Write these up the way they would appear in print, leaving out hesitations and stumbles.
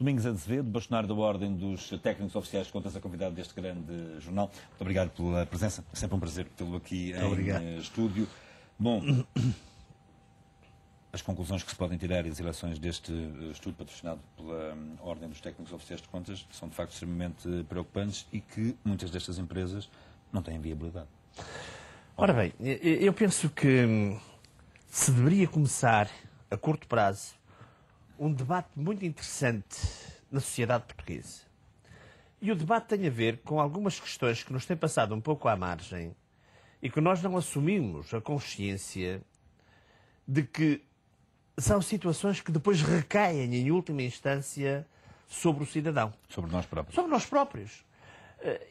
Domingos Azevedo, bastonário da Ordem dos Técnicos Oficiais de Contas, a convidado deste grande jornal. Muito obrigado pela presença. É sempre um prazer tê-lo aqui em estúdio. Bom, as conclusões que se podem tirar das eleições deste estudo patrocinado pela Ordem dos Técnicos Oficiais de Contas são, de facto, extremamente preocupantes e que muitas destas empresas não têm viabilidade. Ora bem, eu penso que se deveria começar, a curto prazo, um debate muito interessante na sociedade portuguesa. E o debate tem a ver com algumas questões que nos têm passado um pouco à margem e que nós não assumimos a consciência de que são situações que depois recaem, em última instância, sobre o cidadão. Sobre nós próprios. Sobre nós próprios.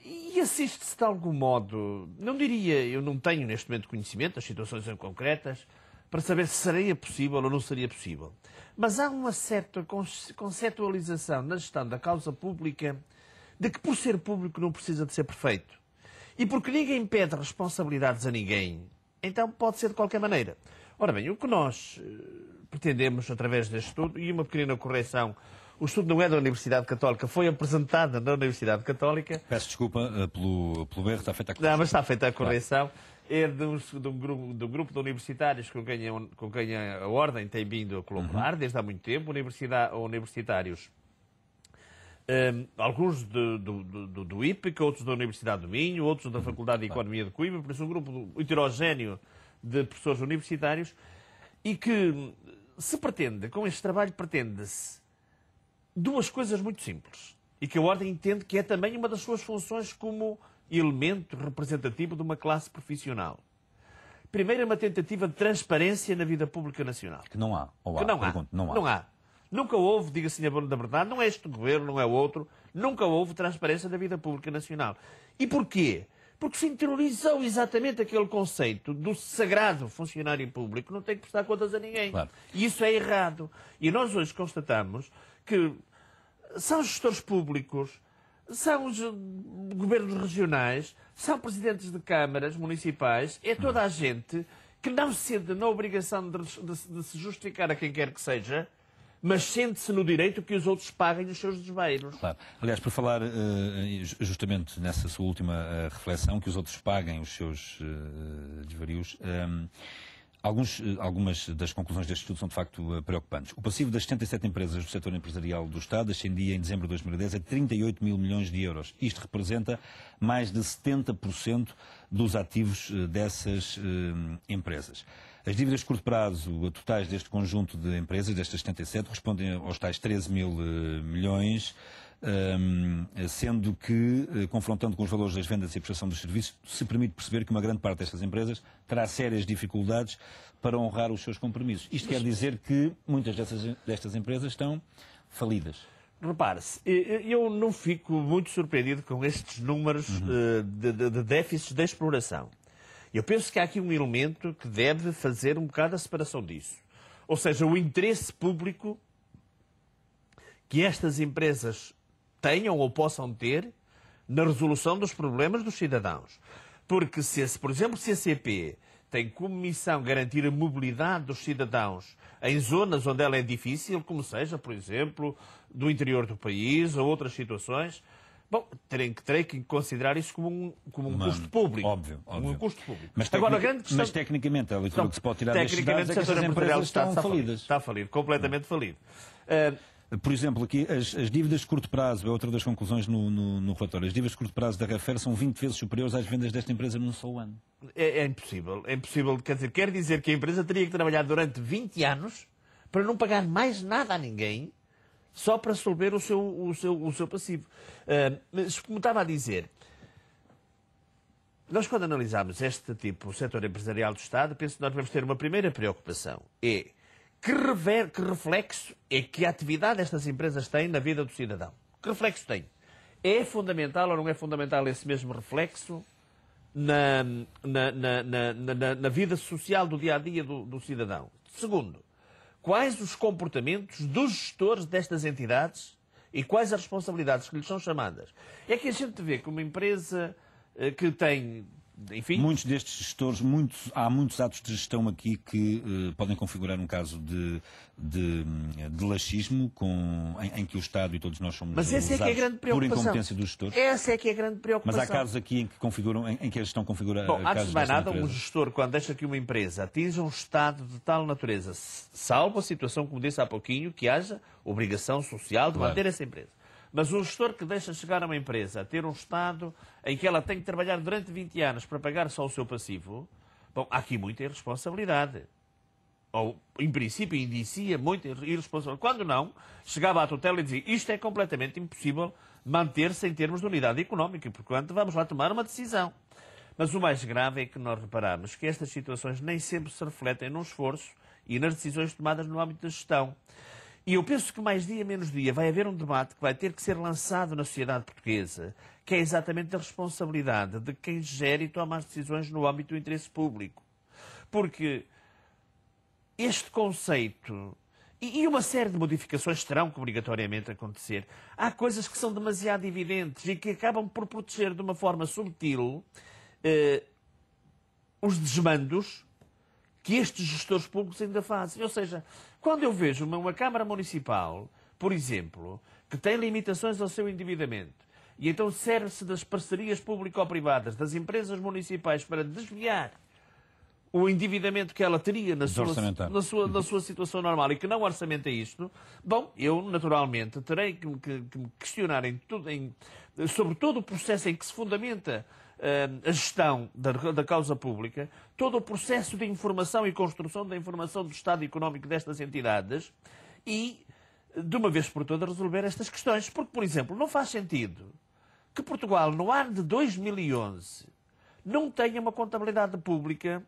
E assiste-se de algum modo, não diria, eu não tenho neste momento conhecimento das situações em concretas, para saber se seria possível ou não seria possível. Mas há uma certa conceptualização na gestão da causa pública de que, por ser público, não precisa de ser perfeito. E porque ninguém pede responsabilidades a ninguém, então pode ser de qualquer maneira. Ora bem, o que nós pretendemos, através deste estudo, e uma pequena correção, o estudo não é da Universidade Católica, foi apresentado na Universidade Católica. Peço desculpa pelo erro, está feita a correção. Não, mas está feita a correção. Claro. É do grupo de universitários com quem a Ordem tem vindo a colaborar desde há muito tempo, universitários. Alguns do IPEC, outros da Universidade do Minho, outros da Faculdade de Economia de Coimbra, por isso um grupo heterogéneo de professores universitários, e que se pretende, com este trabalho, pretende-se duas coisas muito simples, e que a Ordem entende que é também uma das suas funções como elemento representativo de uma classe profissional. Primeiro, uma tentativa de transparência na vida pública nacional. Que não há. Ou há? Que não há. Pergunto, não há. Não há. Nunca houve, diga-se da verdade, não é este governo, não é outro, nunca houve transparência da vida pública nacional. E porquê? Porque se interiorizou exatamente aquele conceito do sagrado funcionário público, não tem que prestar contas a ninguém. Claro. E isso é errado. E nós hoje constatamos que são gestores públicos, são os governos regionais, são presidentes de câmaras municipais, é toda a gente que não se sente na obrigação de se justificar a quem quer que seja, mas sente-se no direito que os outros paguem os seus desveiros. Claro. Aliás, por falar justamente nessa sua última reflexão, que os outros paguem os seus desvarios, algumas das conclusões deste estudo são de facto preocupantes. O passivo das 77 empresas do setor empresarial do Estado ascendia em dezembro de 2010 a 38 mil milhões de euros. Isto representa mais de 70% dos ativos dessas empresas. As dívidas de curto prazo totais deste conjunto de empresas, destas 77, respondem aos tais 13 mil milhões, sendo que, confrontando com os valores das vendas e prestação dos serviços, se permite perceber que uma grande parte destas empresas terá sérias dificuldades para honrar os seus compromissos. Isto quer dizer que muitas destas empresas estão falidas. Repare-se, eu não fico muito surpreendido com estes números de déficits de exploração. Eu penso que há aqui um elemento que deve fazer um bocado a separação disso. Ou seja, o interesse público que estas empresas tenham ou possam ter na resolução dos problemas dos cidadãos. Porque, por exemplo, se a CP tem como missão garantir a mobilidade dos cidadãos em zonas onde ela é difícil, como seja, por exemplo, do interior do país ou outras situações, bom, terei que considerar isso como um custo público. Óbvio. Um custo público. Mas, agora, a grande questão... mas tecnicamente, a leitura que se pode tirar destes dados é que estas empresas estão falidas. Está falido, completamente falido. Por exemplo, aqui as dívidas de curto prazo, é outra das conclusões no relatório. As dívidas de curto prazo da Refer são 20 vezes superiores às vendas desta empresa num só ano. É impossível. É impossível. Quer dizer que a empresa teria que trabalhar durante 20 anos para não pagar mais nada a ninguém, só para solver o seu passivo. Mas, como estava a dizer, nós quando analisamos este tipo, o setor empresarial do Estado, penso que nós devemos ter uma primeira preocupação. Que reflexo é que a atividade destas empresas tem na vida do cidadão? Que reflexo tem? É fundamental ou não é fundamental esse mesmo reflexo na vida social do dia-a-dia do cidadão? Segundo, quais os comportamentos dos gestores destas entidades e quais as responsabilidades que lhes são chamadas? É que a gente vê que uma empresa que tem enfim... Muitos destes gestores, há muitos atos de gestão aqui que podem configurar um caso de laxismo em que o Estado e todos nós somos Mas essa é que é a grande por preocupação. incompetência dos gestores. Essa é que é a grande preocupação. Mas há casos aqui em que a gestão configura Bom, antes de mais nada, natureza. um gestor, quando deixa que uma empresa atinja um estado de tal natureza, salvo a situação, como disse há pouquinho, que haja obrigação social de manter essa empresa. Mas um gestor que deixa chegar a uma empresa a ter um estado em que ela tem que trabalhar durante 20 anos para pagar só o seu passivo, bom, há aqui muita irresponsabilidade. Ou, em princípio, indicia muita irresponsabilidade. Quando não, chegava à tutela e dizia isto é completamente impossível manter-se em termos de unidade económica e, portanto, vamos lá tomar uma decisão. Mas o mais grave é que nós reparamos que estas situações nem sempre se refletem num esforço e nas decisões tomadas no âmbito da gestão. E eu penso que mais dia menos dia vai haver um debate que vai ter que ser lançado na sociedade portuguesa, que é exatamente a responsabilidade de quem gere e toma as decisões no âmbito do interesse público. Porque este conceito e uma série de modificações terão que obrigatoriamente acontecer. Há coisas que são demasiado evidentes e que acabam por proteger de uma forma subtil os desmandos que estes gestores públicos ainda fazem. Ou seja, quando eu vejo uma Câmara Municipal, por exemplo, que tem limitações ao seu endividamento, e então serve-se das parcerias público-privadas, das empresas municipais para desviar o endividamento que ela teria na sua situação normal e que não orçamenta isto, bom, eu naturalmente terei que me questionar sobre todo o processo em que se fundamenta a gestão da causa pública, todo o processo de informação e construção da informação do estado económico destas entidades e, de uma vez por todas, resolver estas questões. Porque, por exemplo, não faz sentido que Portugal, no ano de 2011, não tenha uma contabilidade pública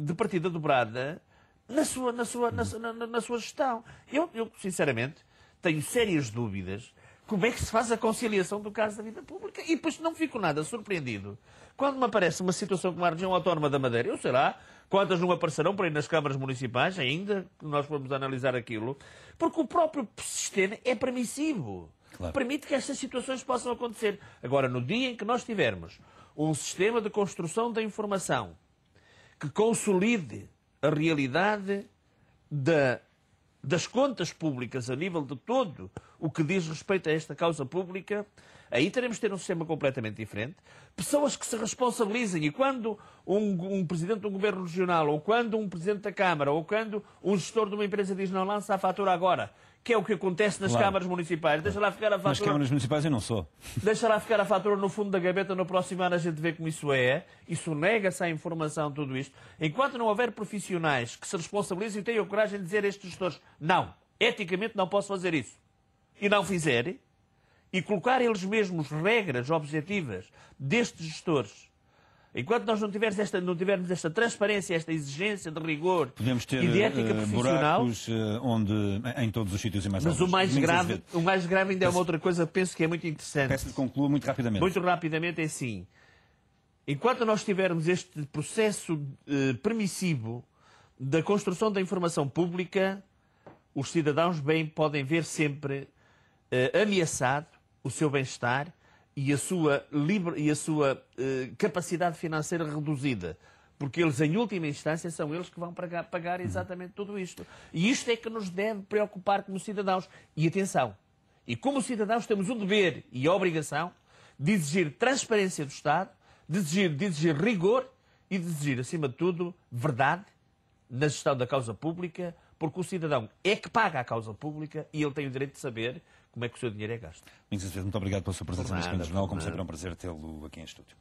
de partida dobrada na sua gestão. Eu, sinceramente, tenho sérias dúvidas como é que se faz a conciliação do caso da vida pública. E depois não fico nada surpreendido quando me aparece uma situação como a região autónoma da Madeira. Eu sei lá quantas não aparecerão por aí nas câmaras municipais, ainda que nós formos analisar aquilo, porque o próprio sistema é permissivo. Claro. Permite que estas situações possam acontecer. Agora, no dia em que nós tivermos um sistema de construção da informação que consolide a realidade das contas públicas a nível de todo o que diz respeito a esta causa pública, aí teremos de ter um sistema completamente diferente. Pessoas que se responsabilizem, e quando um presidente de um governo regional, ou quando um presidente da Câmara, ou quando um gestor de uma empresa diz não, lança a fatura agora, que é o que acontece nas câmaras municipais, deixa lá ficar a fatura... Nas câmaras municipais eu não sou. Deixa lá ficar a fatura no fundo da gaveta, no próximo ano a gente vê como isso é, isso nega-se à informação, tudo isto. Enquanto não houver profissionais que se responsabilizem e tenham coragem de dizer a estes gestores, não, eticamente não posso fazer isso, e não fizerem, e colocar eles mesmos regras objetivas destes gestores, enquanto nós não tivermos esta transparência, esta exigência de rigor ter, e de ética profissional... buracos em todos os sítios e mais Mas o mais grave ainda é uma outra coisa que penso que é muito interessante. Peço que conclua muito rapidamente. Muito rapidamente é assim. Enquanto nós tivermos este processo permissivo da construção da informação pública, os cidadãos bem podem ver sempre ameaçado o seu bem-estar e a sua capacidade financeira reduzida. Porque eles, em última instância, são eles que vão pagar exatamente tudo isto. E isto é que nos deve preocupar como cidadãos. E atenção, e como cidadãos temos o dever e a obrigação de exigir transparência do Estado, de exigir rigor e de exigir, acima de tudo, verdade na gestão da causa pública, porque o cidadão é que paga a causa pública e ele tem o direito de saber como é que o seu dinheiro é gasto. Muito obrigado pela sua presença neste Jornal. Como sempre é um prazer tê-lo aqui em estúdio.